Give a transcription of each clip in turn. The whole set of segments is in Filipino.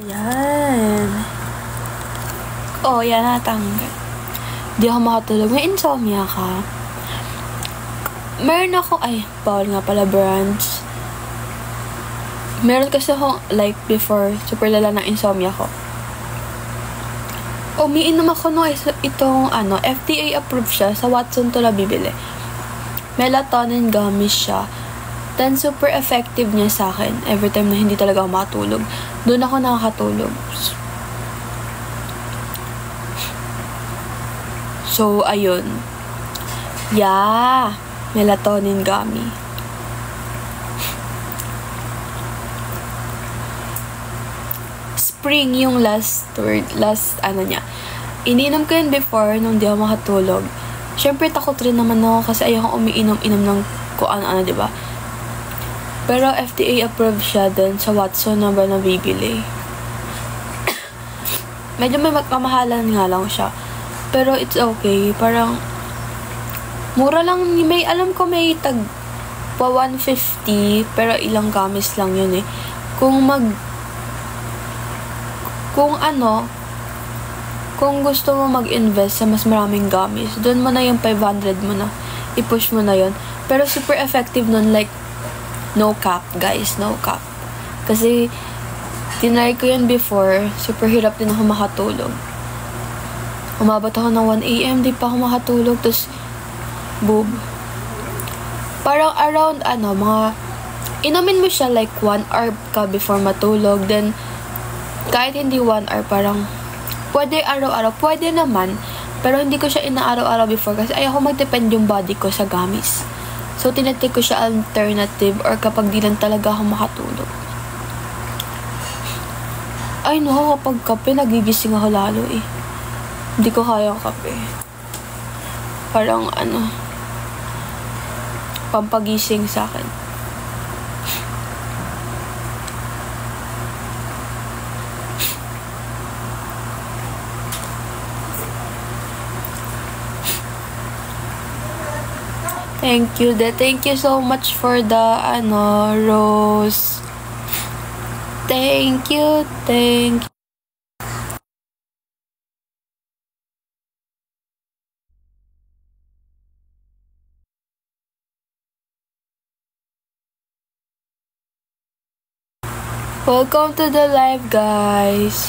Ayan. Oh, yan natanggal. Di ako makatulog. May insomnia ka? Meron ako, ay, bawal nga pala brands. Meron kasi ako, like, before, super lala ng insomnia ko. Umiinom ako no, itong, FDA approved siya. Sa Watson to na bibili. Melatonin gummies siya. Then, super effective niya sa akin. Every time na hindi talaga ako makatulog. Doon ako nakakatulog. So, ayun. Yeah. Melatonin gummy. Spring yung last niya. Ininom ko yun before nung di ako makatulog. Siyempre, takot rin naman ako kasi ayoko umiinom-inom ng kung ano-ano, diba? Pero FDA approved siya din sa Watson na ba nabibili. Medyo may magkamahalan nga lang siya. Pero it's okay. Parang mura lang. May, alam ko may tag pa 150 pero ilang gamis lang yun eh. Kung gusto mo mag-invest sa mas maraming gamis, doon mo na yung 500 mo na. I-push mo na yun. Pero super effective nun, like no cap, guys. No cap. Kasi tinry ko yun before. Super hirap din ako makatulog. Umabot ako ng 1 AM, di pa ako makatulog. Tapos, boob. Parang around, inumin mo siya like 1 hour ka before matulog. Then, kahit hindi 1 hour, parang, pwede araw-araw. Pwede naman. Pero hindi ko siya inaaraw-araw before kasi ayoko mag-depend yung body ko sa gamis. So, tinatake ko siya alternative or kapag di lang talaga ako makatulog. Ay, no, kapag kape, nagigising ako lalo eh. Hindi ko kaya kape. Parang, pampagising sa akin. Thank you. Thank you so much for the, rose. Thank you. Welcome to the live, guys.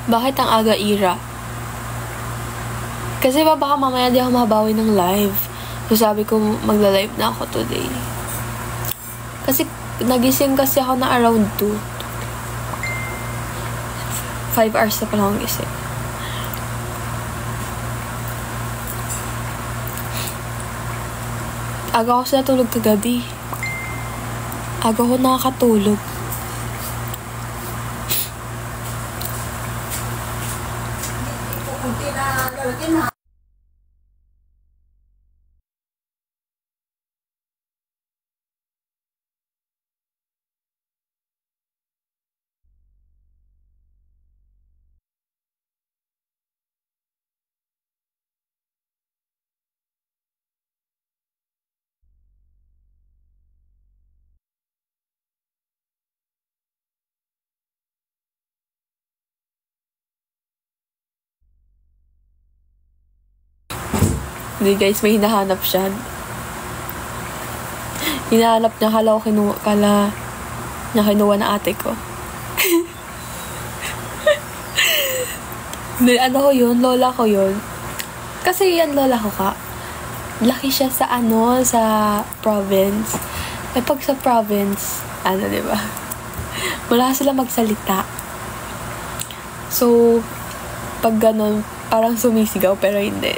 Bakit ang aga, Ira? Kasi baka mamaya di ako mabawi ng live. So sabi ko magla-live na ako today. Kasi nagising kasi ako na around 2. 5 hours na pala akong gising. Aga ako sa natulog kagabi. Aga ako nakakatulog. Hindi guys, may hinahanap siya. Hinahanap niya, kala niya kinuha na ate ko. Ano ko yun? Lola ko yun. Kasi yan lola ko ka. Laki siya sa sa province. Eh pag sa province, diba? Wala sila magsalita. So, pag ganun, parang sumisigaw pero hindi.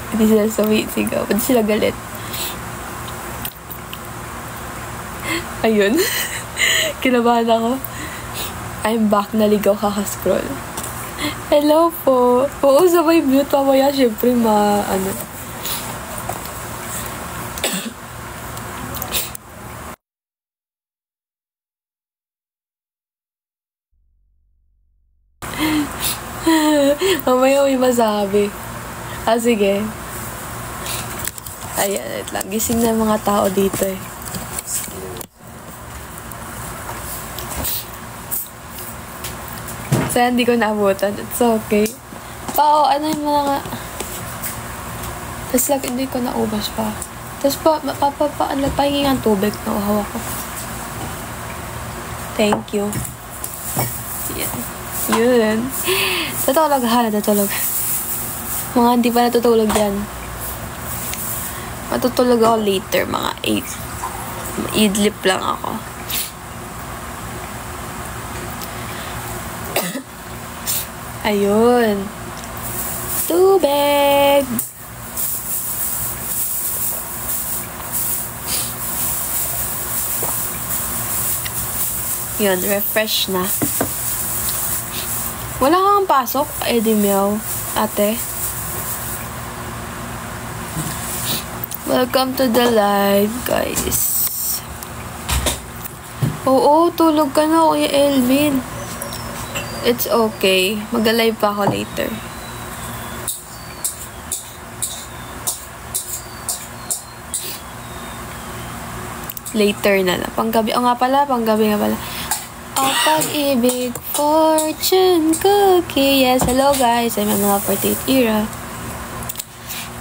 Hindi sila sumisigaw. Hindi sila galit. Ayun. Kinabahan ako. I'm back. Naligaw kaka-scroll. Hello po. Oo, sabay mute. Mamaya, syempre, Mamaya may masabi. Sige. Ayan, wait lang. Gising na yung mga tao dito eh. So, hindi ko naabutan. It's okay. Ano yung mga... Tapos like, hindi ko naubos pa. Tapos pahingi ng tubig na uhaw ako. Thank you. Yun. Natulog, natulog. Mga hindi pa natutulog yan. Matutulog ako later, mga 8. Idlip lang ako. Ayun. Tubig! Yun, refresh na. Wala kang pasok, Eddie Meow, ate. Welcome to the live, guys. Oo, tulog ka na, Kuya Elvin. It's okay. Mag-live pa ako later. Later na lang. Panggabi. Nga pala. Panggabi nga pala. Pag-ibig, fortune cookie. Yes, hello guys. I'm mga 48 era.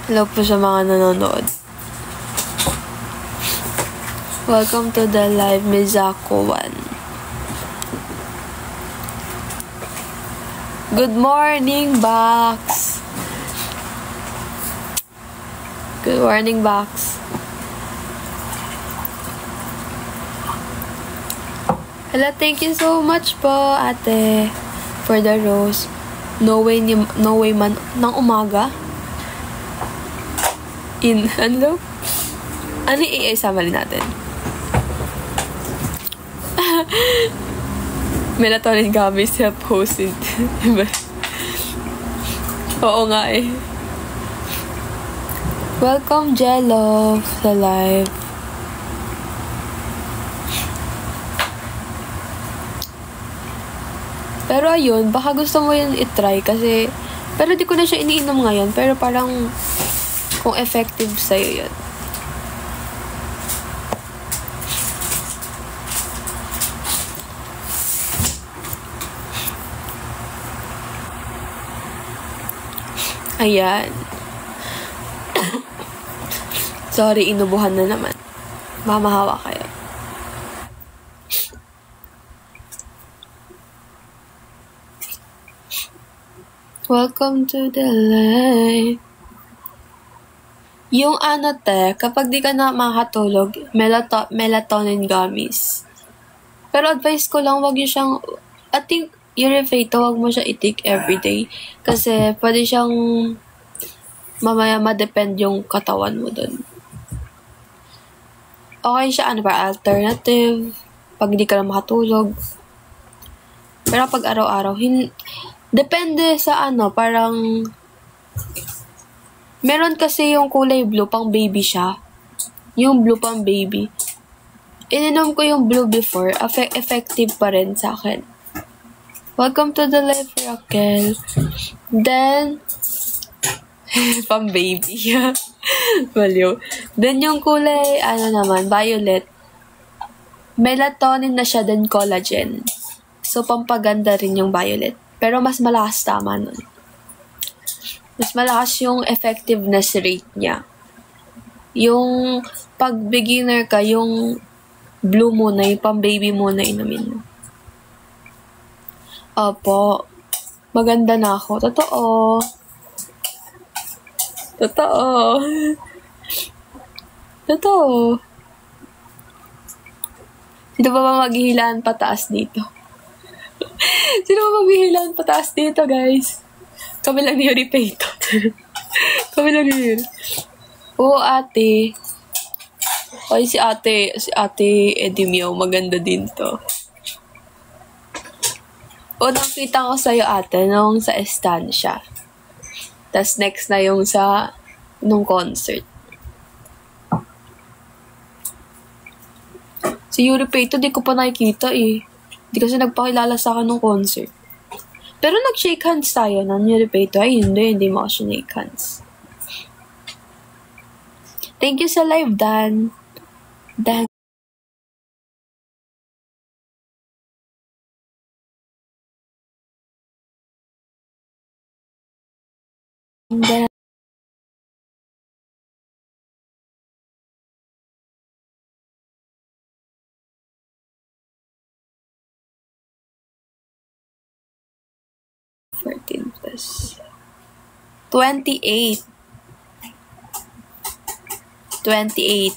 Hello po sa mga nanonood. Welcome to the live, Mizako 1. Good morning, Box. Good morning, Box. Hello, thank you so much po, ate, for the rose. No way man ng umaga. Ano? Ano yung sama natin? Melatonin gummy self-hosted. Oo nga eh. Welcome, Jello, sa live. Pero ayun, baka gusto mo yun itry kasi, pero di ko na siya iniinom ngayon, pero parang kung effective sa'yo yun. Ayan. Sorry, inubuhan na naman. Mamahawa kayo. Welcome to the live. Yung ano te, kapag di ka na makatulog, melatonin gummies. Pero advice ko lang, wag yun siyang, I think, Urifate, wag mo siya i-take everyday. Kasi pwede siyang mamaya ma-depend yung katawan mo dun. Okay siya, alternative. Pag hindi ka na makatulog. Pero pag araw-araw, depende sa parang meron kasi yung kulay blue, pang baby siya. Yung blue pang baby. Ininom ko yung blue before, effective pa rin sa akin. Welcome to the live, Raquel. Then, pang baby. Baliw. Then yung kulay, naman, violet. Melatonin na siya, then collagen. So, pampaganda rin yung violet. Pero mas malakas tama nun. Mas malakas yung effectiveness rate niya. Yung pag beginner ka, yung blue muna, yung pang baby muna inumin mo. Opo. Maganda na ako. Totoo. Sino ba maghihilaan pataas dito? Sino ba maghihilaan pataas dito, guys? Kami lang ni Uripeto. Kami lang ni Uri. Oo, ate. Ay, si ate Eddie Meow, maganda din to. O, nakita ko sa'yo, ate, nung sa estancia. Tas next na yung nung concert. Si Uripeto, di ko pa nakikita eh. Di kasi nagpakilala sa akin nung concert. Pero nag-shake hands tayo na nirepeto. Ay, hindi mo ako shake hands. Thank you sa live, Dan. Dan. Dan. Plus 28. 28.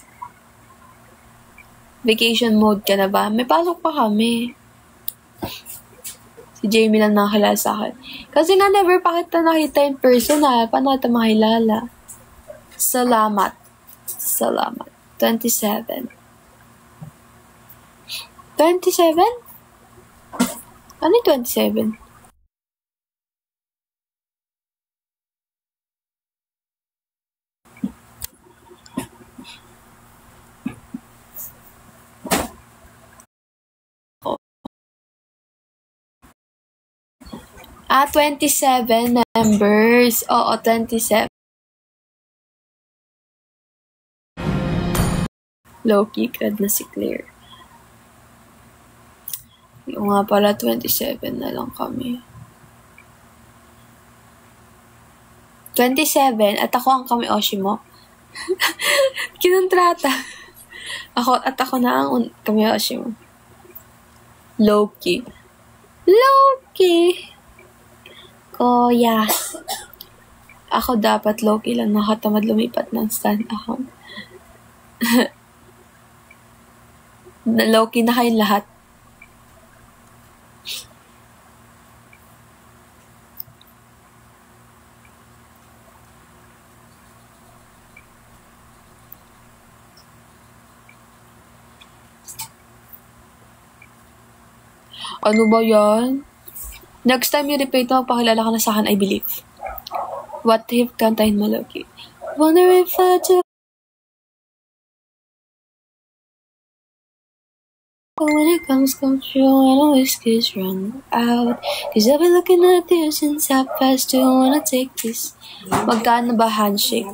Vacation mode ka na ba? May pasok pa kami. Si Jamie lang nakakilala sa akin. Kasi nga never pa kita nakita in person ha. Paano kita makilala? Salamat. 27. 27? Ano yung 27? Ah, 27 members. Oo, 27. Low-key kad na si Claire. Yung nga pala, 27 na lang kami. 27, at ako ang kami-oshi mo. Kinontrata. Ako na ang kami-oshi mo. Low-key. Low-key. Kuya. Ako dapat low-key lang nakatamad lumipat ng stand ako. Low-key na kayong lahat. Ano ba yan? Next time you repeat mo, pakilala ka na sa akin, I believe. What if kantahin mo, Loki? Wonder if I do. But when it comes true, I always get run out. Cause I've been looking at you since I passed you. Wanna take this. Magkano ba handshake?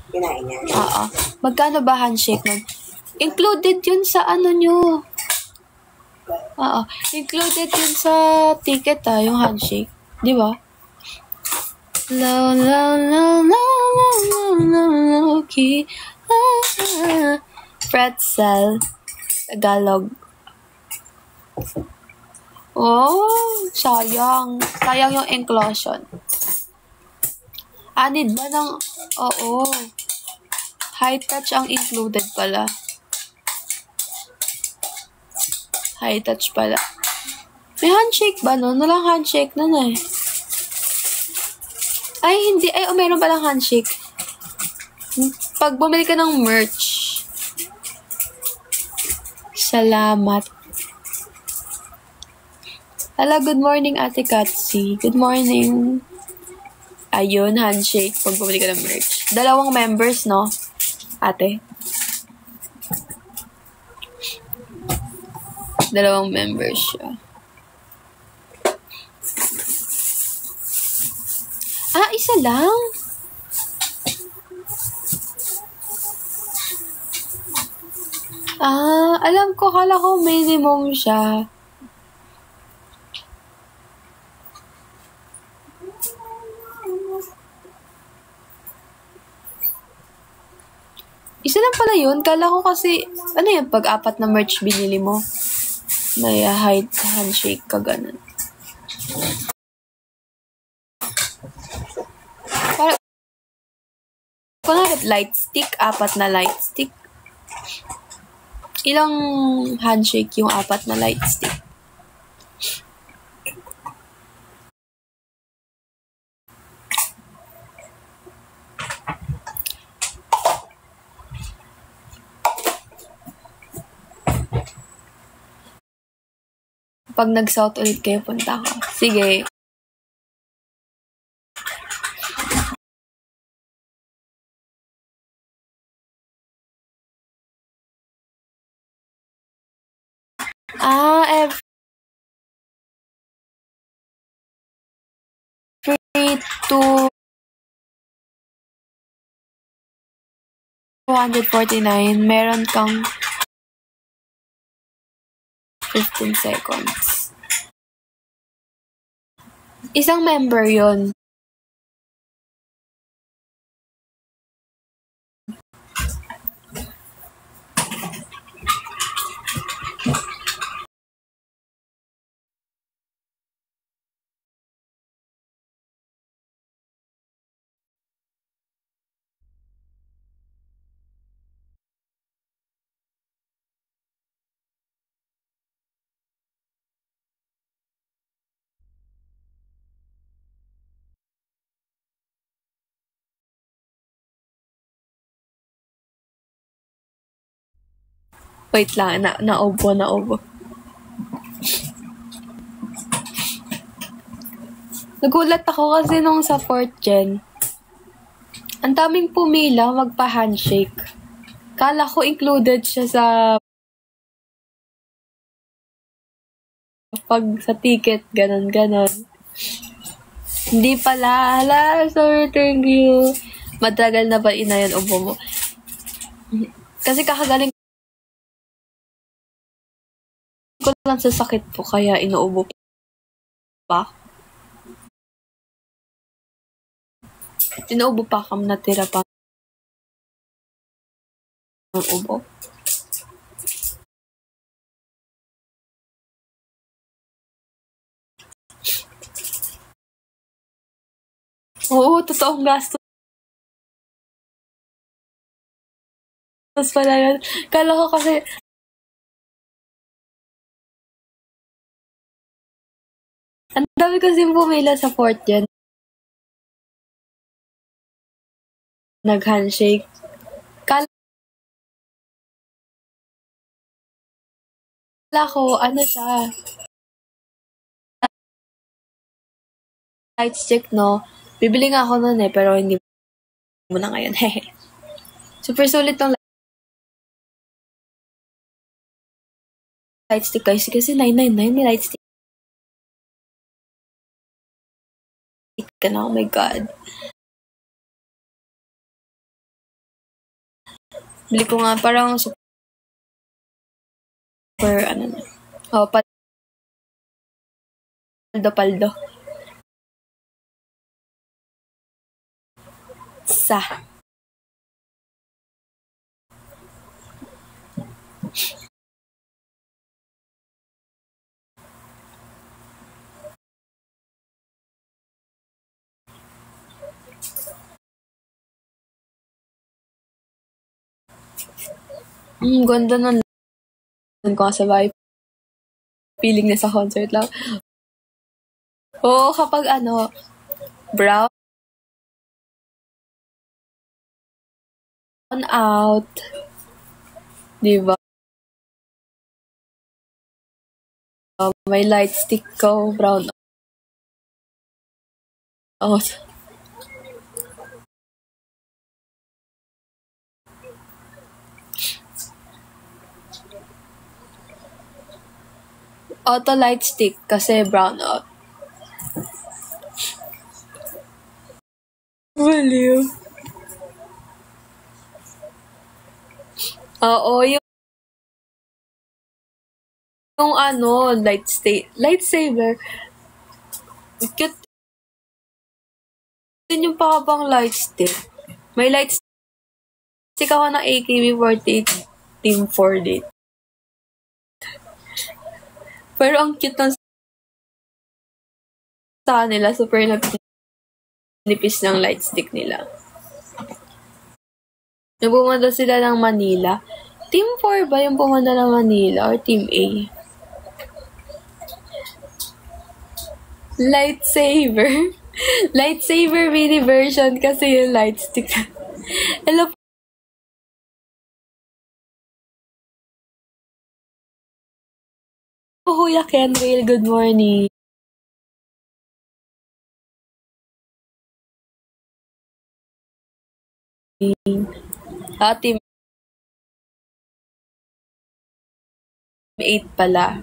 Kinain niya. Oo. Magkano ba handshake nun? Included yun sa ano nyo. Oo. Included yun sa ticket yung handshake. Di ba? Low key. Pretzel. Tagalog. Oh, sayang. Sayang yung inclusion. Need ba ng... Oo. High touch ang included pala. High touch pala. May handshake ba nun? Walang handshake nun eh. Ay, hindi. Ay, meron palang handshake. Pag bumili ka ng merch. Salamat. Hello, good morning, Ate Katsi. Good morning. Ayun, handshake pag bumili ka ng merch. 2 members, no? Ate. 2 members siya. Isa lang? Alam ko, kala ko minimum siya. Isa lang pala yun. Kala ko kasi, ano yan, pag 4 na merch binili mo, may handshake ka ganun. Para, kunwari light stick, 4 na light stick. Ilang handshake yung 4 na light stick? Pag nag-south ulit kayo, punta ko. Sige. Every 249, meron kang 15 seconds. Isang member yon. Wait lang, naubo. Nagulat ako kasi nung sa 4th gen, ang daming pumila magpa-handshake. Kala ko included siya sa sa ticket, ganon. Hindi pala. Hala, sorry, thank you. Matagal na ba ina yan, ubo mo? Kasi kakagaling ko lang sa sakit ko, kaya inuubo pa. Inuubo pa kam natira pa ng ubo. Oo, totoong gastos. Tapos pala yun. Kala ko kasi, ang dami kasi pumila sa 4th gen. Nag-handshake. Kala ko, ano siya, light stick, no? Bibili nga ako nun pero hindi mo na ngayon. Super sulit tong light stick guys. Kasi 999 may light stick ka na. Oh my God. Bili ko nga parang super, ano na. Oh, paldo. Sa. Ganda nun. Ko sa bahay. Feeling na sa concert lang. Oo, kapag brown out. Diba? May light stick ko, brown out. Auto light stick kasi brown out. Baliw. Oo, yung lightsaber. Cute din yung pakabang light stick. May light stick ako ng AKB48 Team 4 date. Pero ang cute ng sa nila, super nipis ng light stick nila. Yung pumunta sila ng Manila. Team 4 ba yung pumunta ng Manila or Team A? Lightsaber. Lightsaber mini version kasi yung light stick. Hello po, Kuya Kenrail. Good morning. Team 8 pala.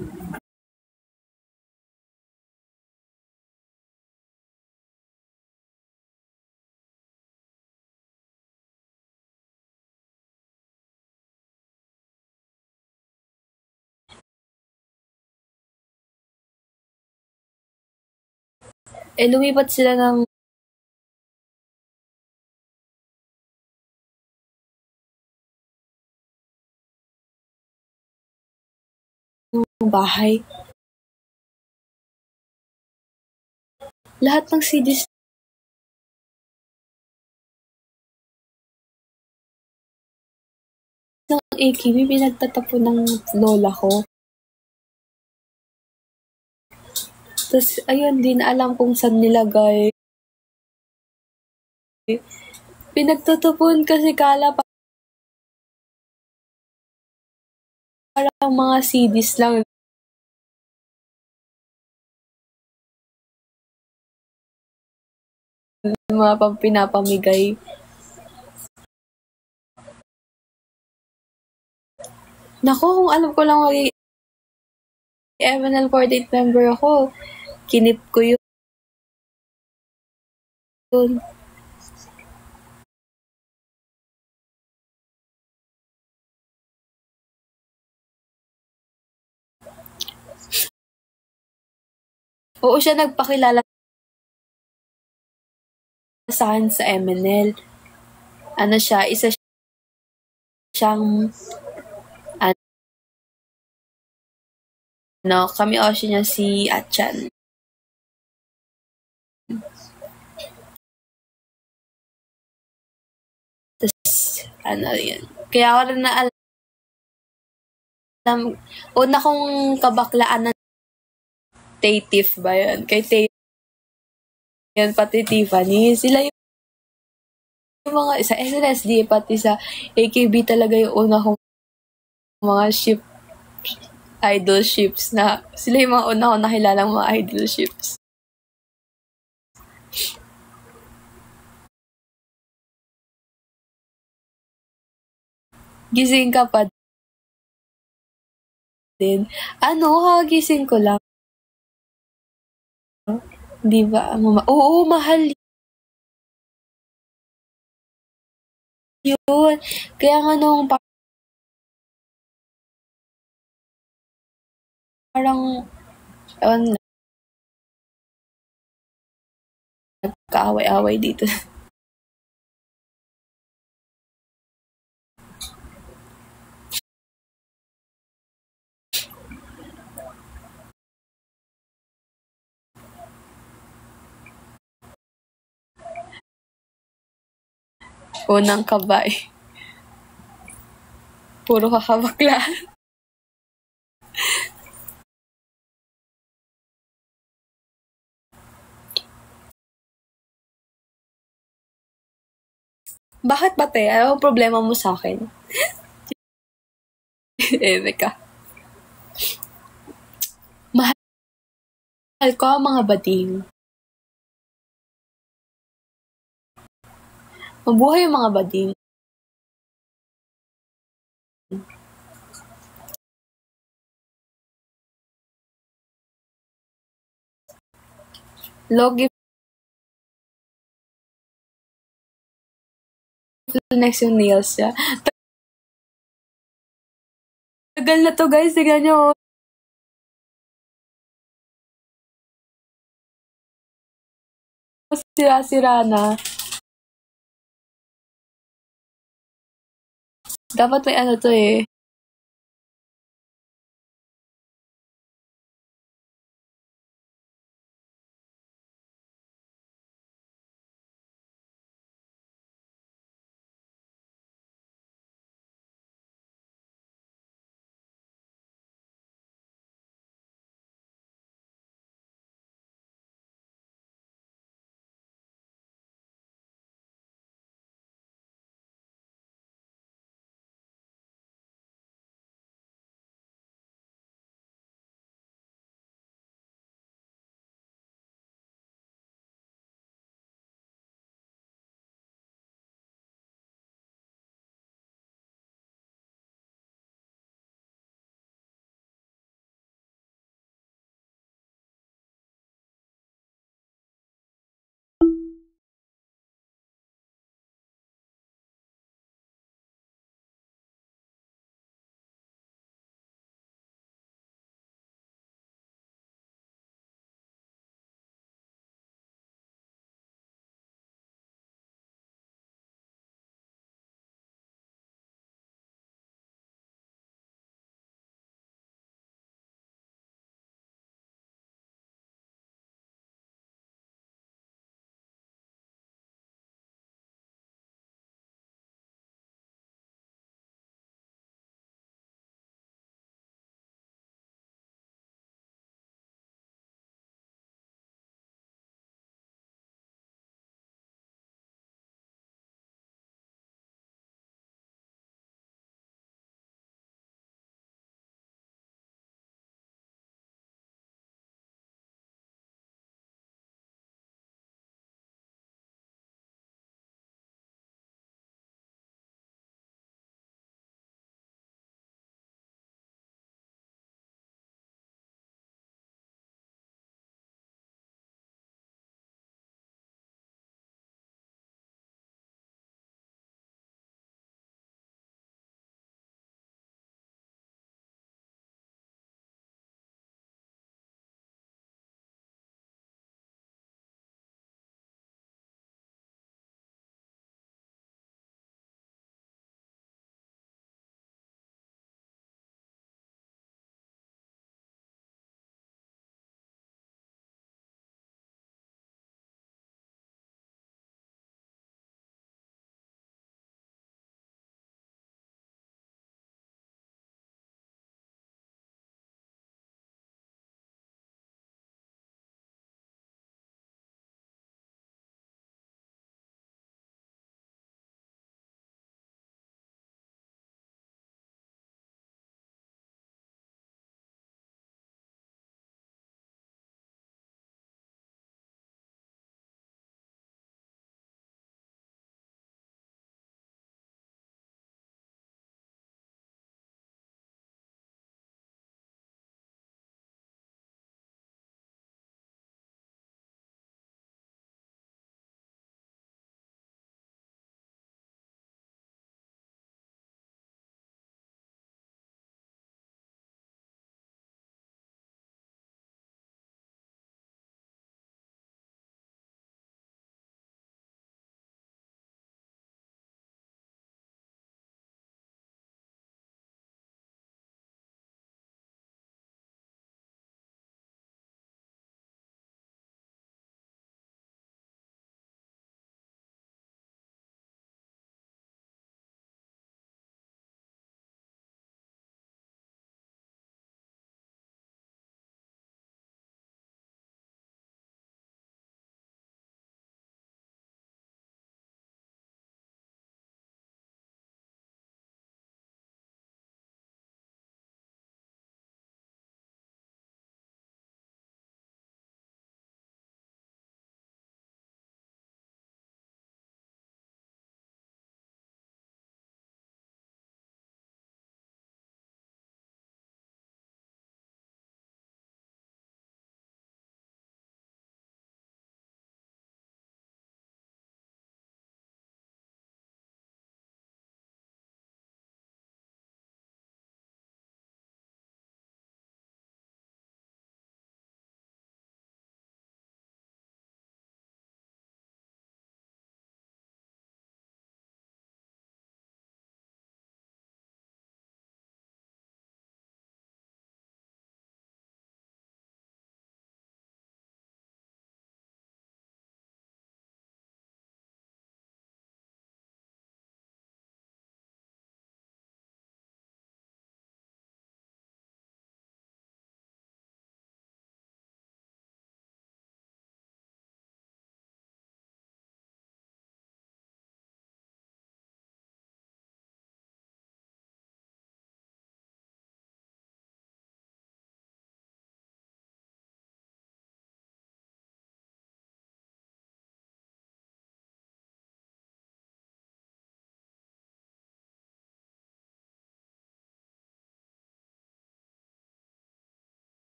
Lumipat sila ng bahay. Lahat ng CDs ng AKB pinagtatapon ng lola ko. Tas ayun, di na alam kung saan nilagay. Pinagtatapon kasi kala parang mga CDs lang. Mga pinapamigay. Naku, kung alam ko lang magiging MNL48 member ako, kinip ko yun. Oo, siya nagpakilala sa akin sa MNL. Ano siya, isa siyang ano, kami osyo niya si Atchan. Tapos, ano yun. Kaya ako rin na alam, una kong kabaklaan na Tatif ba yun? Kay Tay yan, pati Tiffany. Sila yung mga, sa SNSD, pati sa AKB talaga yung una kong mga idol ships na, sila yung mga una kong nakilalang mga idol ships. Gising ka pa din. Ano, kagising ko lang. Di ba? Oo, mahal yun. Kaya nga nung parang, ewan, kaaway-away dito. Unang kabay. Puro kakabakla. Bakit ba, te? Ano ang problema mo sa akin? Teka. Mahal ko ang mga bading. Mabuhay yung mga bading. Logi next yung nails siya. Tagal na to, guys. Tignan nyo. Sira-sira na. Dapat may ano to eh.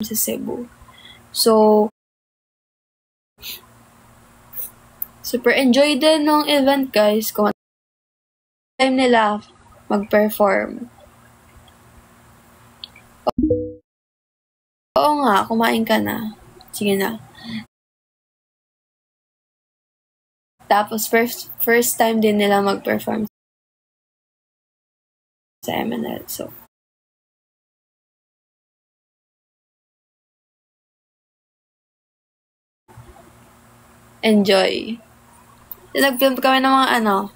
sa Cebu. So, super enjoy din ng event, guys. Kung time nila mag-perform. Oo nga, kumain ka na. Sige na. Tapos, first time din nila mag-perform sa MNL. So, enjoy. Nag-film kami ng mga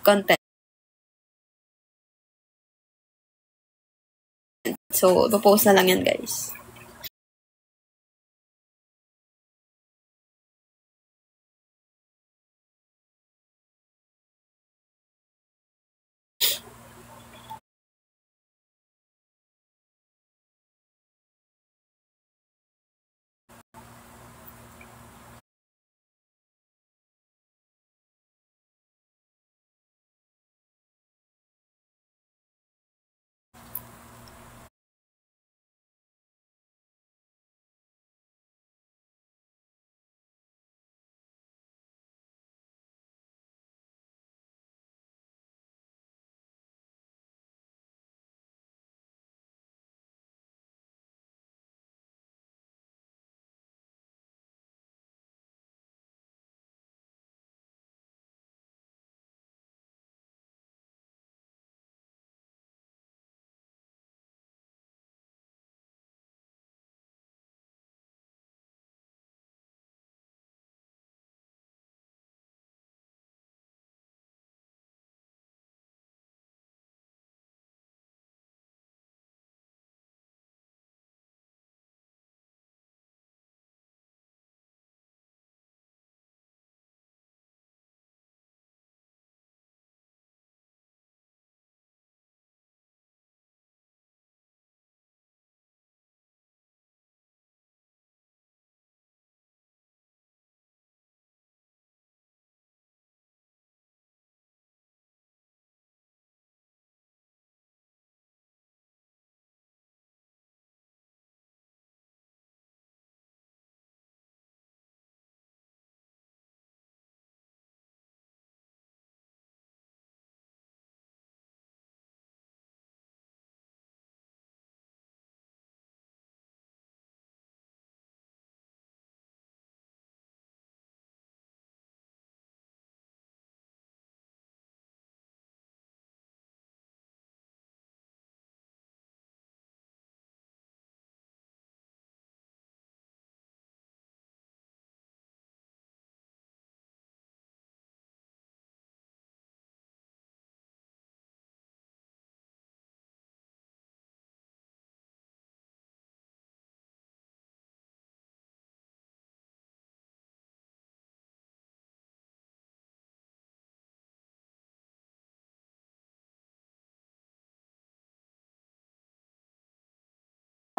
content. So, ipopost na lang yan, guys.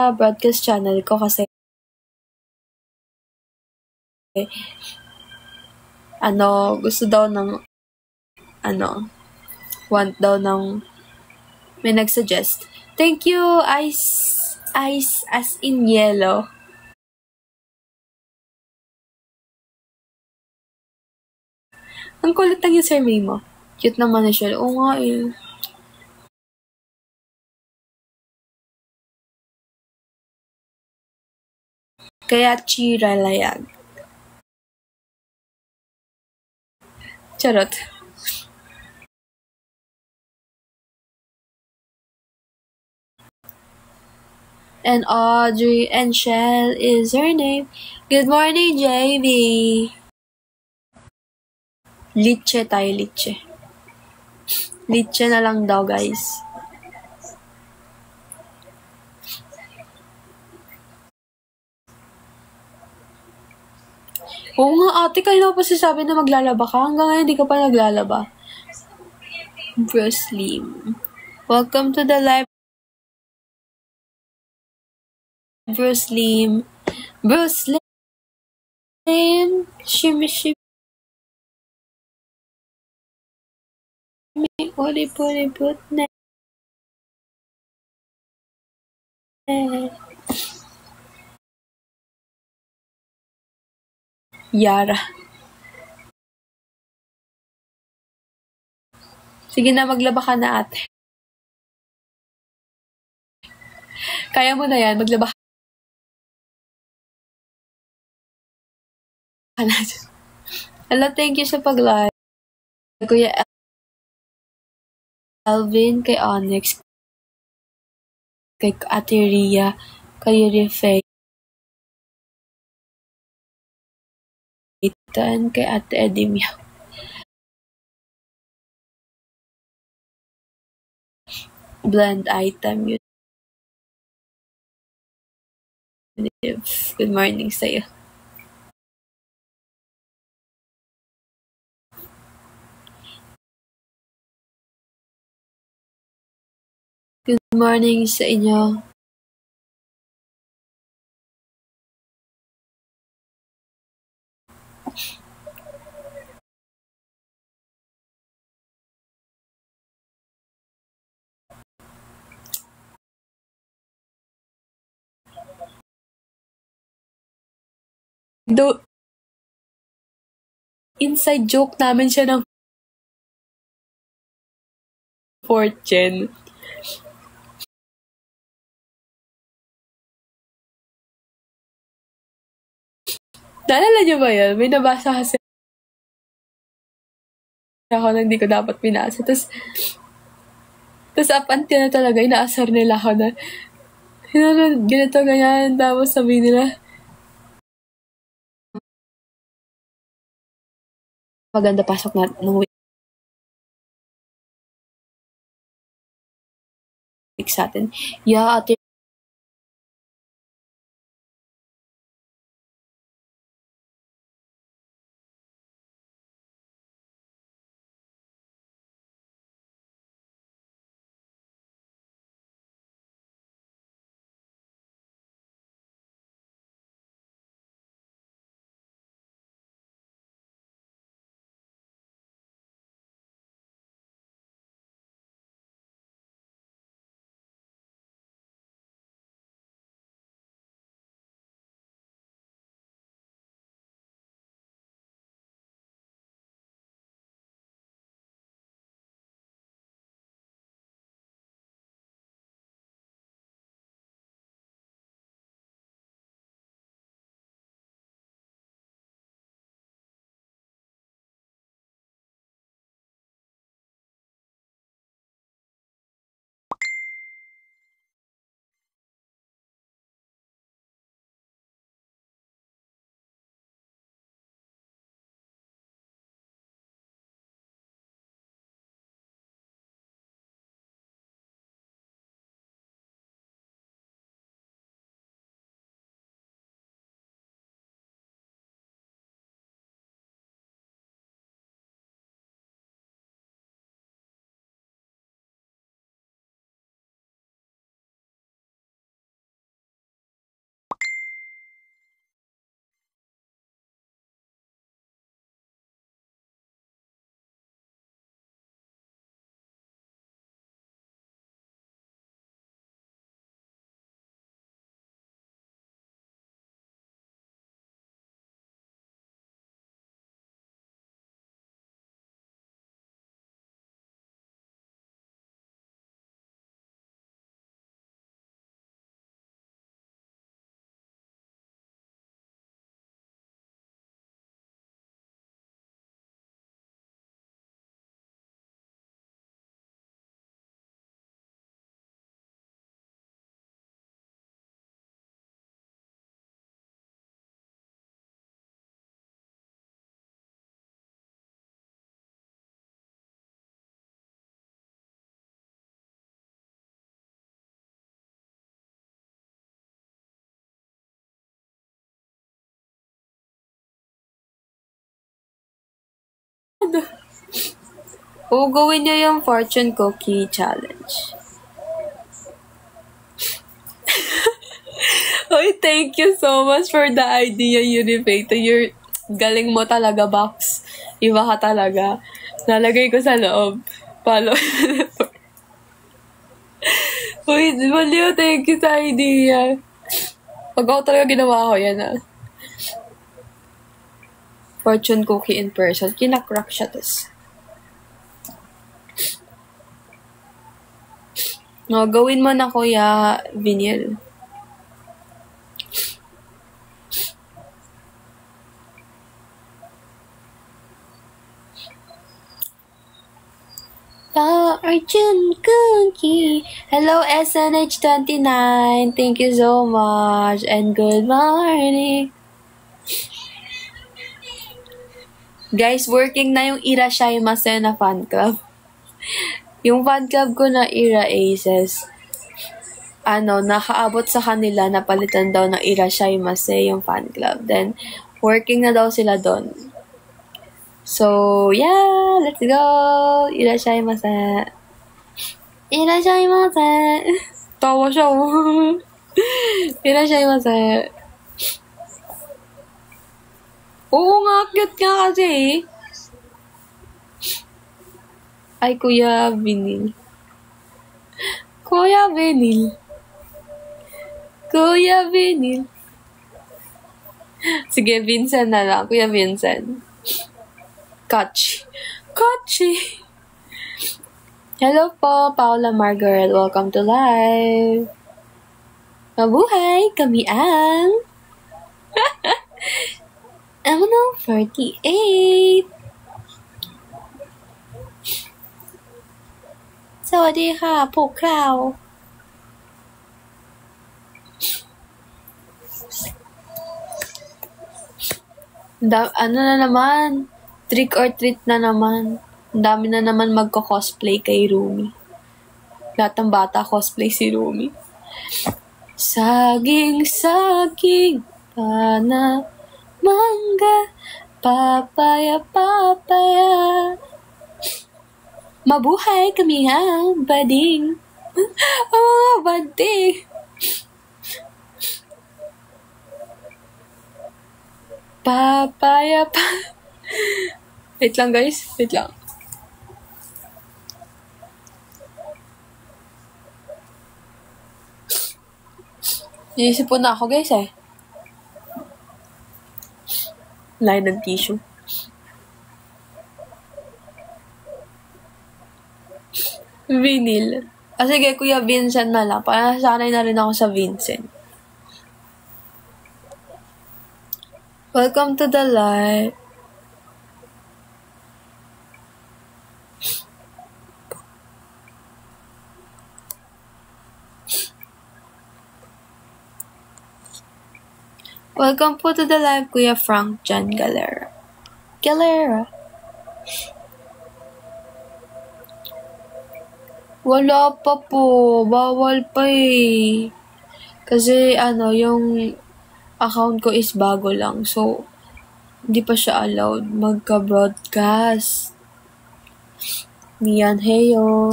Broadcast channel ko kasi gusto daw ng want daw ng may nag-suggest. Thank you, Ice as in yellow. Ang kulit ng username mo. Cute naman na siya. Oo nga eh. Kaya Chiralayag. Charot. And Audrey and Shell is her name. Good morning, JV. Litche tayo, litche. Litche na lang daw, guys. Oo nga, ate, kanina pa sasabi na maglalaba ka. Hanggang ngayon, hindi ka pa naglalaba. Bruce Lim. Welcome to the live. Bruce Lim. Bruce Lim. Shimmy. Put na. Yara. Sige na, maglaba ka na ate. Kaya mo na yan, maglaba ka na. Hello, thank you sa pag-live. Kuya Alvin, kay Onyx, kay Ate Ria, kay Rifaye, kay Ate Edimia. Blend item yun. Good morning sa'yo. Good morning sa inyo. Inside joke namin siya ng 4th gen. Naalala niyo ba yun? May nabasa kasi ako na hindi ko dapat pinasa. Tapos up until na talaga, inaasar nila ako na ganito, ganyan. Tapos sabi nila, maganda pasok na ng week sa atin. Yeah, ate. Gawin niyo yung fortune cookie challenge. Oy, thank you so much for the idea, Univator. Galing mo talaga, Box. Iba ka talaga. Nalagay ko sa loob. Follow. Uy, Valio, thank you sa idea. Pag ako talaga ginawa ko yan, Fortune cookie in person. Kinakrock siya, tas. No, gawin mo na, Kuya Vinyl. Fortune cookie. Hello, SNH29. Thank you so much. And good morning. Guys, working na yung Irashaimase na fan club. Yung fan club ko na Ira Aces, nakaabot sa kanila na palitan daw ng Irashaimase yung fan club. Then, working na daw sila doon. So, yeah, let's go! Irashaimase. Irashaimase. Tawa siya, Irashaimase. Oo nga, cute nga kasi. Ay, Kuya Vinyl. Kuya Vinyl. Kuya Vinyl. Sige, Vincent na lang. Kuya Vincent. Kachi. Kachi. Hello po, Paula Margaret. Welcome to live. Mabuhay, kami ang... 48. สวัสดีค่ะพวกเราna naman, trick or treat na naman. Ang dami na naman magko-cosplay kay Rumi. Lahat ng bata cosplay si Rumi. Saging, pana, mangga, papaya, papaya. Mabuhay kami ang bading. Oh, bading. Papaya, Wait lang, guys. Wait lang. Iisip po na ako, guys, Line ng tissue. Vinyl. Sige, Kuya Vincent na lang. Para sanay na rin ako sa Vincent. Welcome to the live. Welcome po to the live, Kuya Frank Jan Galera. Wala pa po. Bawal pa Kasi, yung account ko is bago lang. So, hindi pa siya allowed magka-broadcast. Miyan heyo.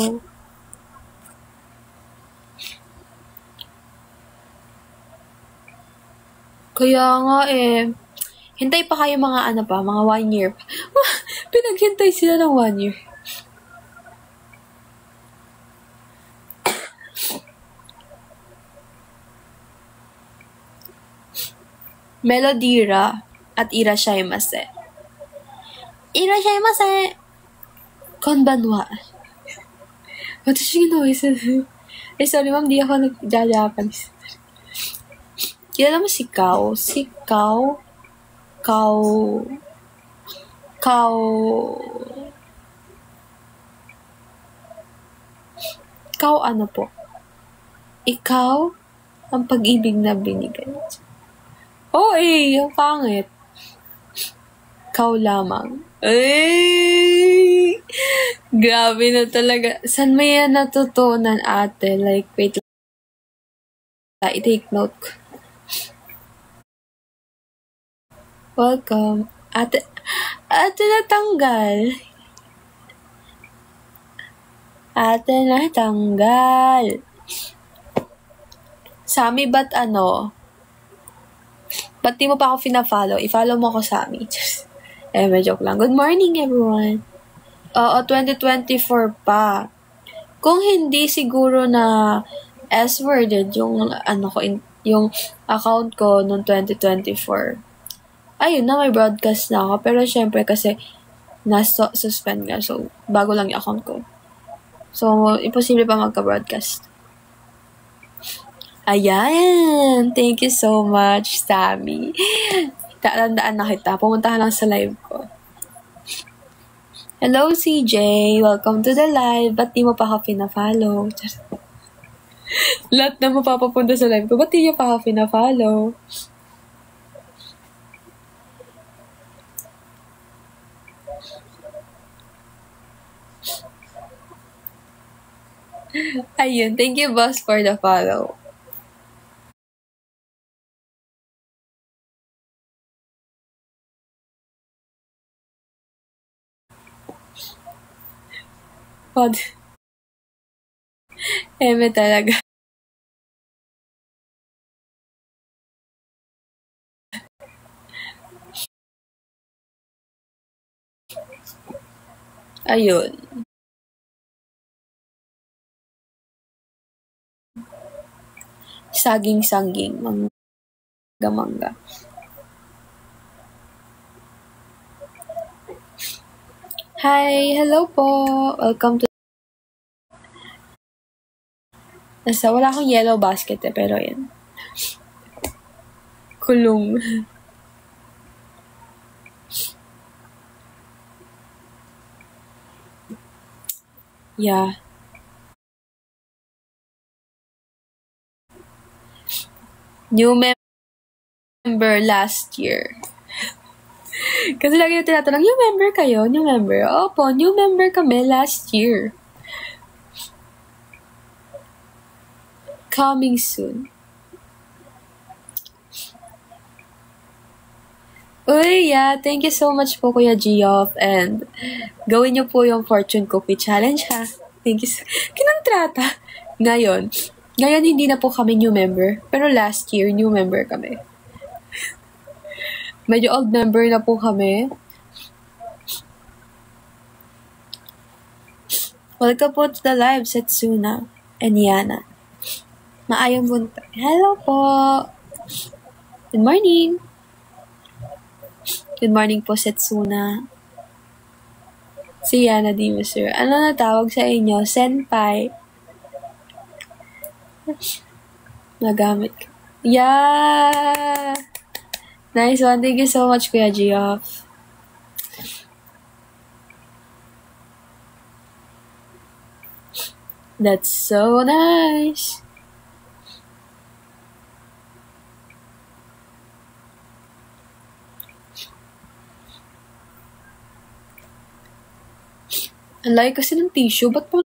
Kaya nga hintay pa kayo mga mga 1 year pa. Pinaghintay sila ng 1 year. Melodira at Irashaimase. Irashaimase! Konbanwa. Watashi no isu. Sorry ma'am, di ako nag-Japanese. Kilala mo si Kao? Kao ano po? Ikaw ang pag-ibig na binigay. Yung pangit. Kao lamang. Grabe na talaga. Saan mo yan natutunan, ate? Like, wait. I-take note ko. Welcome. Ate natanggal. Sami, ba't ba't di mo pa ako fina-follow? I-follow mo ako, Sami. May joke lang. Good morning, everyone. Oo, 2024 pa. Kung hindi siguro na S-worded yung yung account ko noong 2024. Ayun na, may broadcast na ako. Pero syempre kasi suspend nga. So, bago lang yung account ko. So, imposible pa magka-broadcast. Ayan! Thank you so much, Sammy. Tatandaan na kita. Pumunta ka lang sa live ko. Hello, CJ. Welcome to the live. Ba't di mo pa ako pina-follow? Lahat na mapapapunta sa live ko. Ba't di niyo pa ako pina-follow? Ayun. Thank you, boss, for the follow. Pod. Eme talaga. Ayun. Saging-sangging. Mangga-mangga. Hi! Hello po! Welcome to... Wala akong yellow basket pero yan. Kulong. Yeah. New member last year. Kasi lagi na tinatanong, new member kayo? New member? Opo, new member kami last year. Coming soon. Uy, yeah. Thank you so much po, Kuya Geoff. And gawin niyo po yung fortune cookie challenge, ha? Thank you so... Kinontrata. Ngayon hindi na po kami new member. Pero last year, new member kami. Medyo old member na po kami. Welcome po to the live, Setsuna and Yana. Maayong buntag. Hello po! Good morning! Good morning po, Setsuna. Si Yana Dimo, sir. Ano na tawag sa inyo? Senpai. Nagamit ka. Yeah! Nice one. Thank you so much, Kuya Geoff. That's so nice. Ang layo kasi ng tissue. Ba't po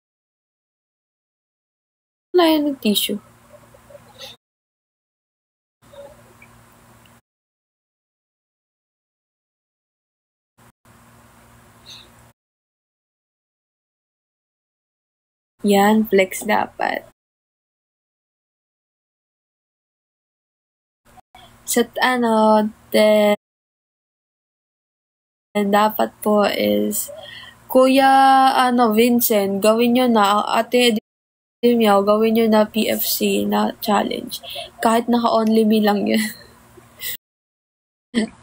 layo ng tissue? Yan, flex dapat. Sa then dapat po is Kuya Vincent, gawin nyo na, Ate Edimiao, gawin nyo na PFC na challenge. Kahit naka-only me lang yun.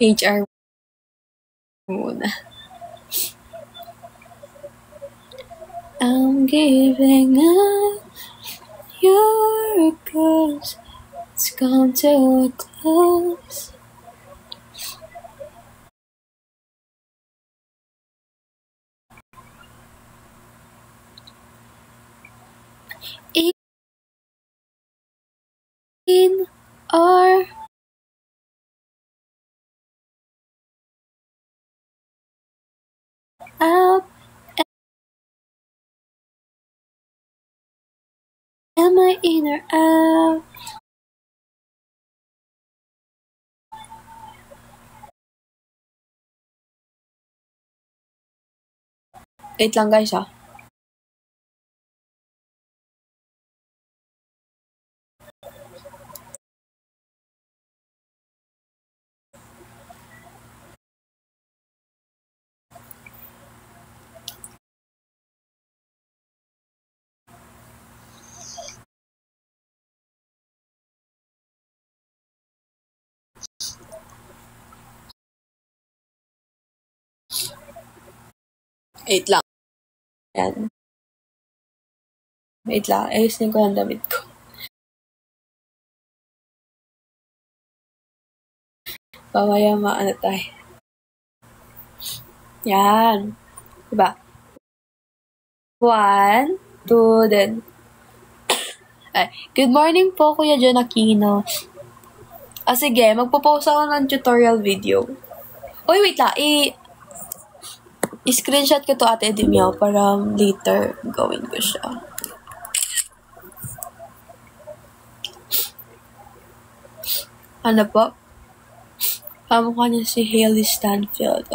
HR muna. I'm giving up your ghost. It's come to a close. In or out, am I in or out? Wait lang guys Wait lang. Yan. Wait lang. Ayusin ko ang damit ko. Pamaya maano tayo. Yan. Diba? 1, 2, then. Ay, good morning po, Kuya John Aquino. Sige, magpo-post ako ng tutorial video. Uy, wait lang. I-screenshot ko to Ate Edimio para later gawin ko siya. Ano po? Kamukha niya si Hailey Stanfield.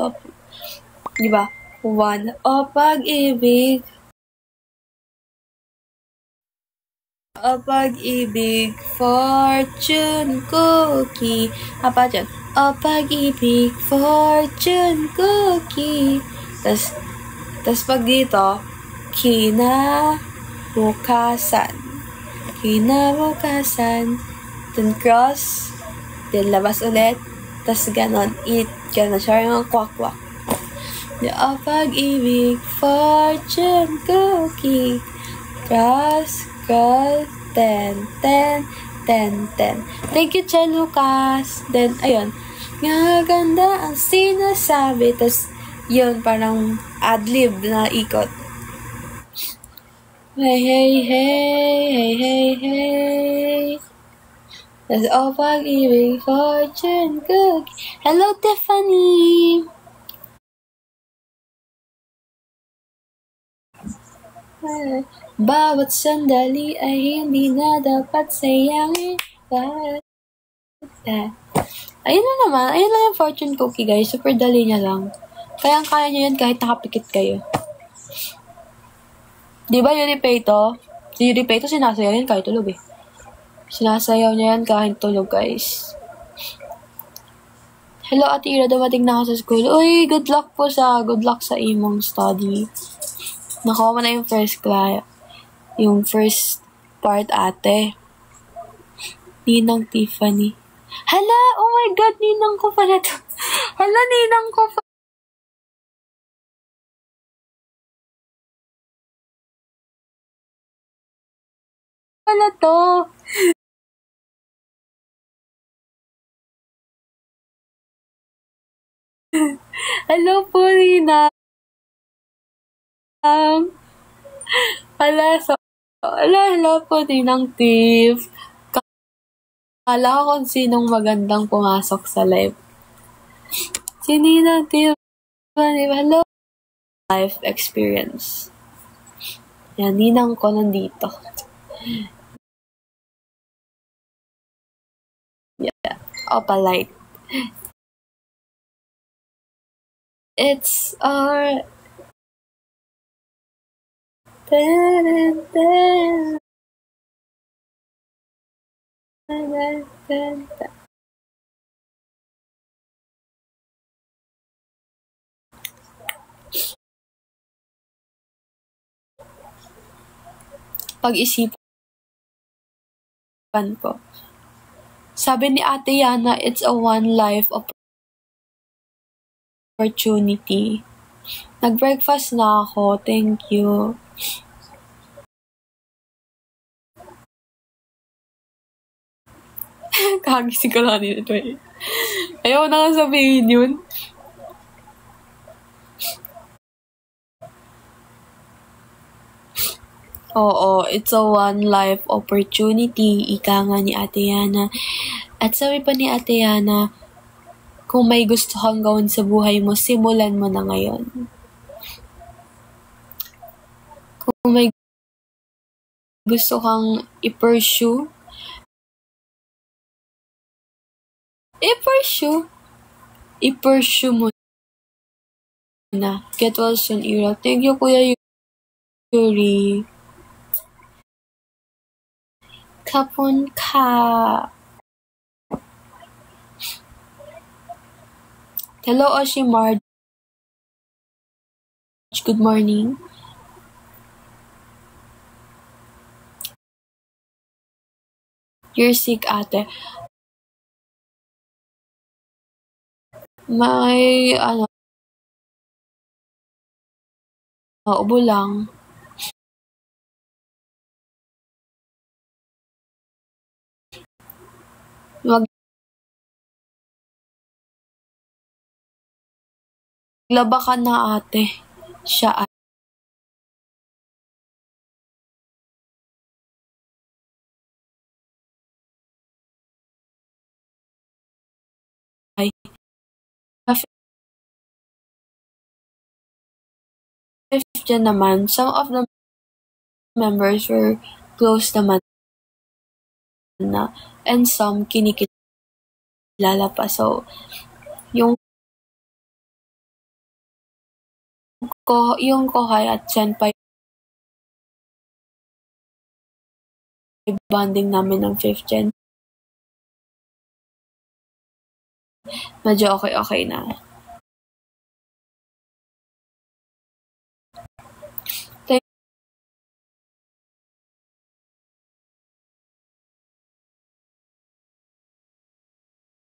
Diba? 1. O pag-ibig. O pag-ibig, fortune cookie. Apa dyan? O pag-ibig, fortune cookie. Tas pag dito, kinabukasan. Kinabukasan. Then cross. Then labas ulit. Tas ganon. Ganon siya yung kwak-kwak. O pag-ibig, fortune cookie. Cross, 10. Thank you, Che Lucas. Then, ayun. Nga ganda ang sinasabi. Tas, yun, parang ad-lib na ikot. Hey, hey, hey, hey, hey, hey. Tas, o pag-ibig, fortune cookie. Hello, Tiffany! Bawat sandali ay hindi na dapat sayangin. Ayun na naman. Ayun lang yung fortune cookie, guys. Super dali niya lang. Kaya nyo yan kahit nakapikit kayo. Di ba Unipay to? Si Unipay to sinasayaw yan kahit tulog eh. Sinasayaw niya yan kahit tulog, guys. Hello, Ate Ira. Dumating na ako sa school. Uy, good luck sa imong study. Nakuha mo na yung first class. Yung first part, ate. Ninang Tiffany. Hala! Oh my God! Ninang ko pala to. Hala, ninang ko pala to. Hello po, Ninang. Hello po, Ninang Tiff. Kala ko kung sinong magandang pumasok sa live. Si Ninang Tiff. Hello. Life experience. Yan, ninang ko nandito. Yeah. Opalite. It's our... Pag-isipan ko. Sabi ni Ate Yana, it's a one life opportunity. Nag-breakfast na ako. Thank you. Kagising ko lang dito eh. Ayaw na nga sabihin yun. Oo, it's a one life opportunity. Ika nga ni Ate Yana. At sabi pa ni Ate Yana, kung may gusto kang gawin sa buhay mo, simulan mo na ngayon. Kung may gusto kang i-pursue mo na. Get well soon, Ira. Thank you, Kuya Yuri. Kapun ka. Hello, Oshi Marge. Good morning. You're sick, ate. May, Ubo lang. Maglaba ka na ate. Siya ay fifth dyan naman, some of the members were close naman na and some kinikilala pa. So, yung Kohay at Senpai bonding namin ng 5th gen. Medyo okay na.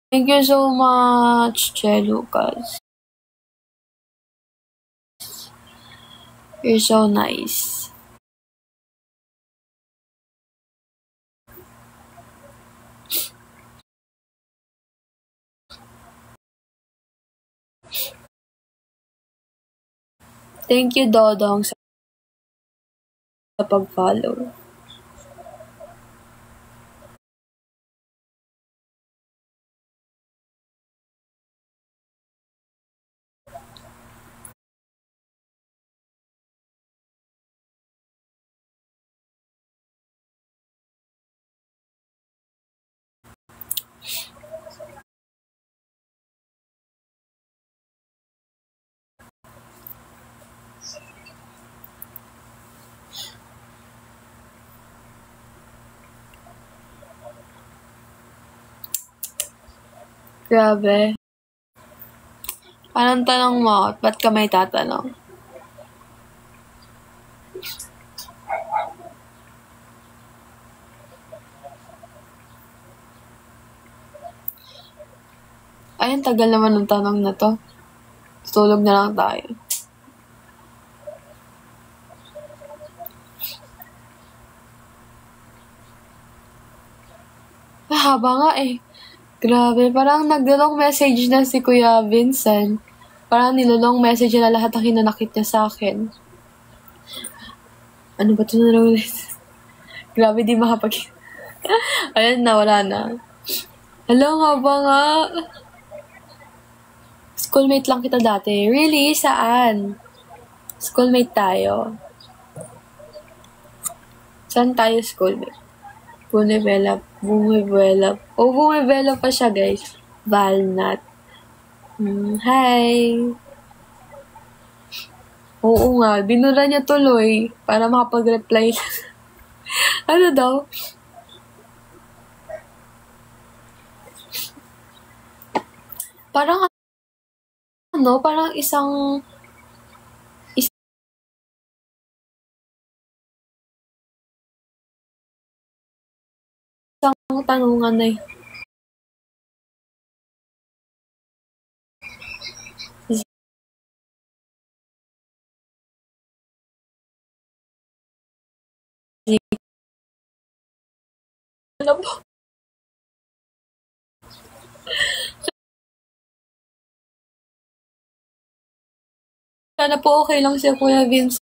Thank you so much, Che Lucas. You're so nice. Thank you, Dodong, sa pag-follow. Grabe. Anong tanong mo? Ba't ka may tatanong? Ay, ang tagal naman ng tanong na to. Tulog na lang tayo. Haba nga eh. Grabe, parang nagdalong message na si Kuya Vincent. Parang nilulong message na lahat ang hinanakit niya sa akin. Ano ba ito na ulit? Grabe, di makapag... Ayan na, wala na. Hello, haba nga. Schoolmate lang kita dati. Really? Saan? Schoolmate tayo. Saan tayo schoolmate? Bumibela. Oh, bumibela pa siya, guys. Valnut. Hi. Oo nga, binura niya tuloy para makapag-reply. Ano daw? Parang parang isang tanungan na eh. Ano po? Sana po okay lang siya, Kuya Vince.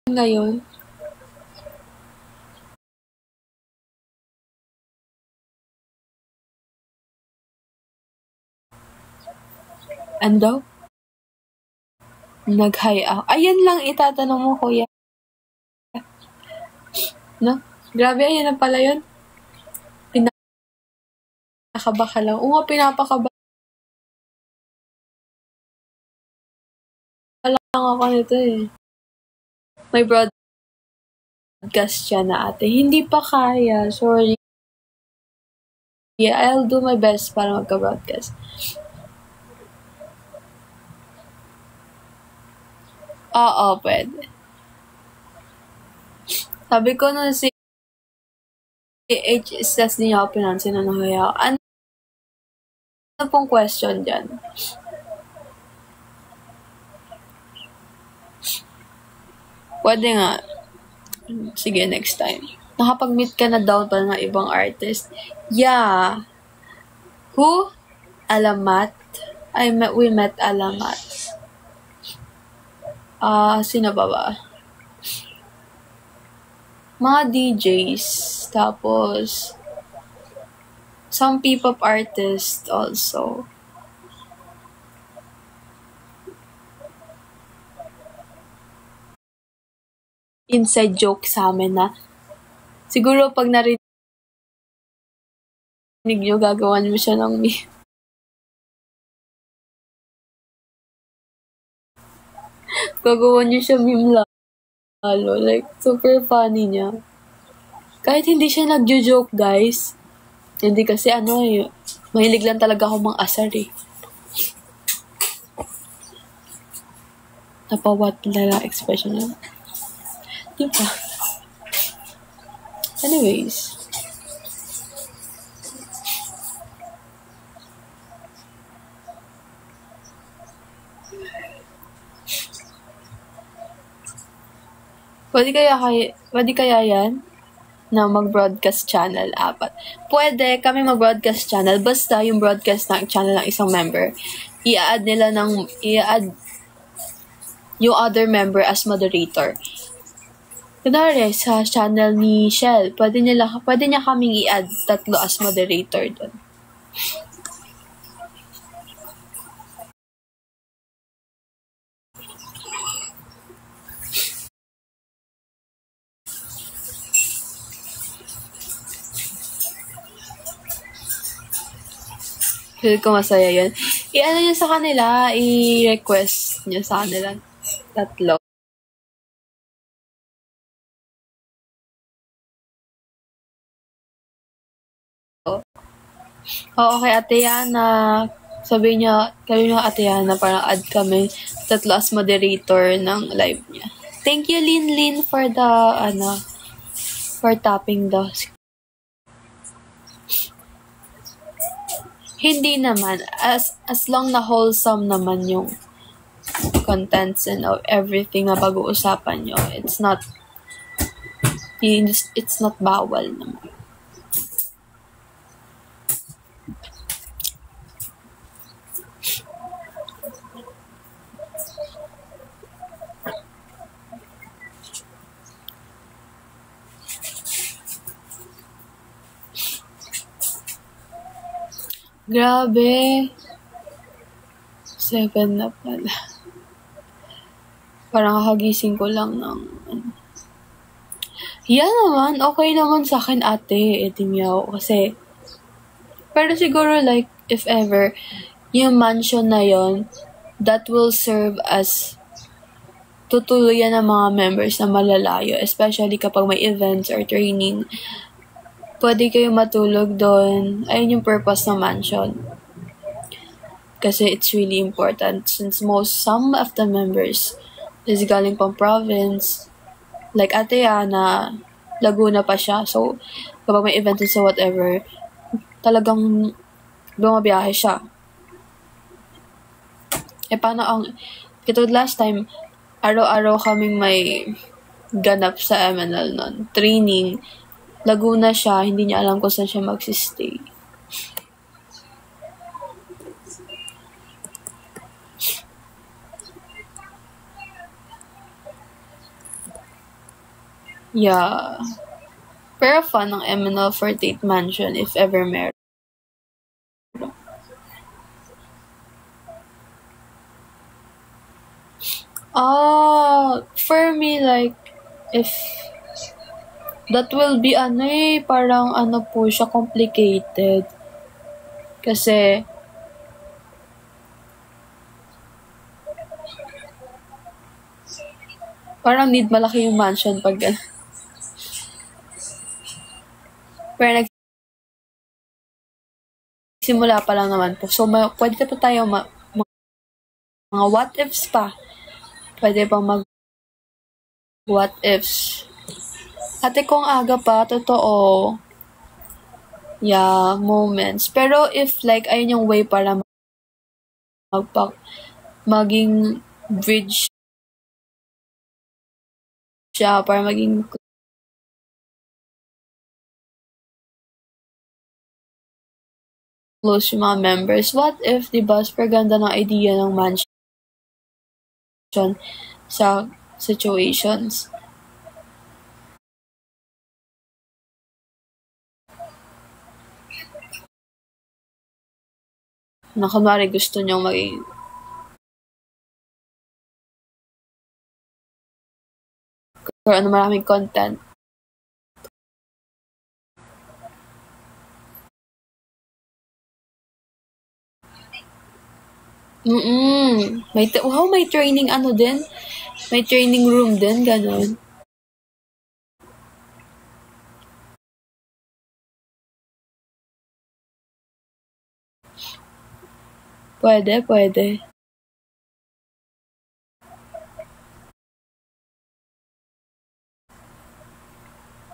Ngayon. Ando? Nag-hi ako. Ayun lang itatanong mo, Kuya. No? Grabe, ayan na pala yun. Pinakaba ka lang. Oo nga, pinapakaba lang ako nito eh. May broadcast siya na ate. Hindi pa kaya. Sorry. Yeah, I'll do my best para magka-broadcast. Oo, pwede. Sabi ko na si H says niya ako pinansin na nahaya. Ano pong question dyan? Pwede nga. Sige, next time. Nakapag-meet ka na daw pa ng ibang artist. Yeah. Who? Alamat. We met Alamat. Sino ba? Mga DJs. Tapos, some P-pop artists also. Inside joke sa amin na siguro pag narinig nyo, gagawan mo siya ng meme. Gagawan nyo siya meme lalo. Like, super funny niya. Kahit hindi siya nagjo-joke, guys. Hindi kasi mahilig lang talaga ako mang asar eh. Napawat nila expression niya. Diba? Anyways. Pwede kaya yan na mag-broadcast channel 4. Pwede kami mag-broadcast channel basta yung broadcast ng channel ng isang member, i-add yung other member as moderator. Kunwari, sa channel ni Shell, pwede niya kaming i-add 3 as moderator doon. Feel ko masaya yun. I-ano nyo sa kanila, i-request nyo sa kanila 3. Oo, kay Ate Yana. Sabi niya Ate Yana, parang add kami 3 as moderator ng live niya. Thank you, Lin, for the, for tapping the. Hindi naman. As long na wholesome naman yung contents and everything na pag-uusapan nyo, it's not bawal naman. Grabe. 7 na pala. Parang kakagising ko lang ng yan naman, okay naman sa akin, Ate Etimyaw. Kasi, pero siguro like, if ever, yung mansion na yon, that will serve as tutuluyan ng mga members na malalayo, especially kapag may events or training. Pwede kayo matulog doon. Ayun yung purpose ng mansion. Kasi it's really important since some of the members is galing pang province. Like Ate Yana, Laguna pa siya. So, kapag may event sa whatever, talagang bumabiyahe siya. Paano katulad last time, araw-araw kaming may ganap sa MNL nun. Training. Laguna siya, hindi niya alam kung saan siya magsistay. Yeah. Pero fun ng MNL 48 Mansion if ever meron. For me, like, if that will be parang po siya, complicated. Kasi, parang need malaki yung mansion pag gano'n. Pero nagsimula pa lang naman po. So, pwede pa tayo mga what ifs pa. Pwede pa what ifs. Ate kong aga pa, totoo. Yeah, moments. Pero if like, ayun yung way para maging bridge siya, para maging close yung mga members. What if, diba, super ganda ng idea ng mansion sa situations. Na kunwari gusto niyong maging or ano, maraming content. May training ano din. May training room din, ganun. Pwede.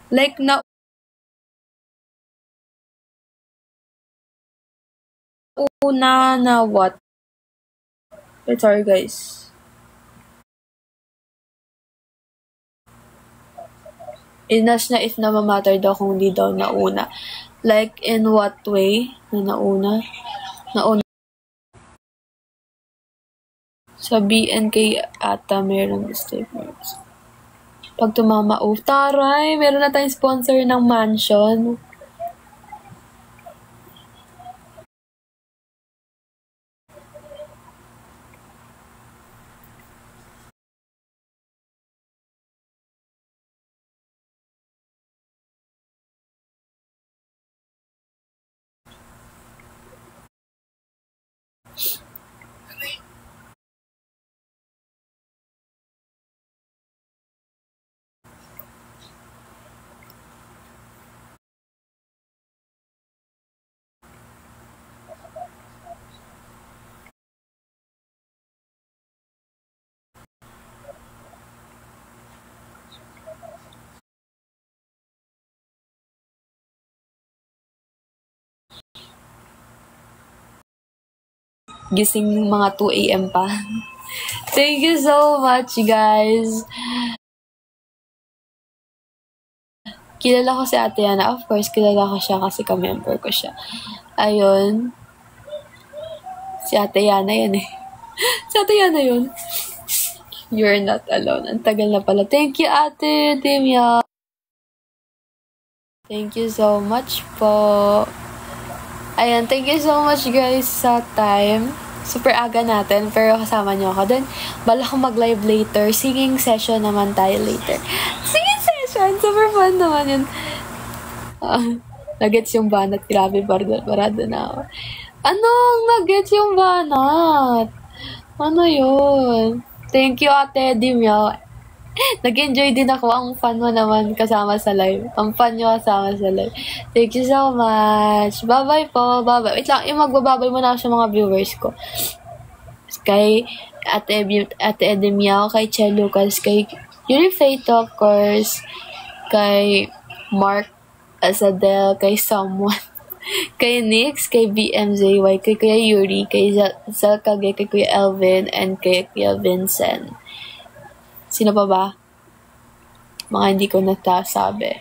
Like, una na what? Sorry, guys. Inas na if namamatter daw kung di daw nauna. Like, in what way na nauna? Sa BNK ata meron statements. Pag tumama, taray! Meron na tayong sponsor ng mansion. Gising mga 2 a.m. pa. Thank you so much, guys. Kilala ko si Ate Yana. Of course, kilala ko siya kasi ka-member ko siya. Ayun. Si Ate Yana yan eh. Si Ate Yana yun. You're not alone. Ang tagal na pala. Thank you, Ate Dimya. Thank you so much po. Ayan, thank you so much guys sa time. Super aga natin, pero kasama niyo ako. Then, bala ko mag-live later. Singing session naman tayo later. Singing session! Super fun naman yun. Nuggets yung banat. Grabe, barado na ako. Anong nuggets yung banat? Ano yun? Thank you, Ate Dimya. Nag-enjoy din ako. Ang fun mo naman kasama sa live. Ang fun nyo kasama sa live. Thank you so much. Bye-bye po. Bye-bye. Wait lang. Magbababay muna ako sa mga viewers ko. Kay Ate Edemia, kay Che Lucas, kay Yuri Fato, of course, kay Mark Asadel, kay Someone, kay Nix, kay BMZY, kay Kuya Yuri, kay Zalkage, kay Kuya Elvin, and kay Kuya Vincent. Sino pa ba? Mga hindi ko natasabi.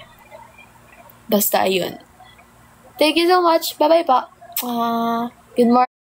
Basta ayun. Thank you so much. Bye-bye pa. Good morning.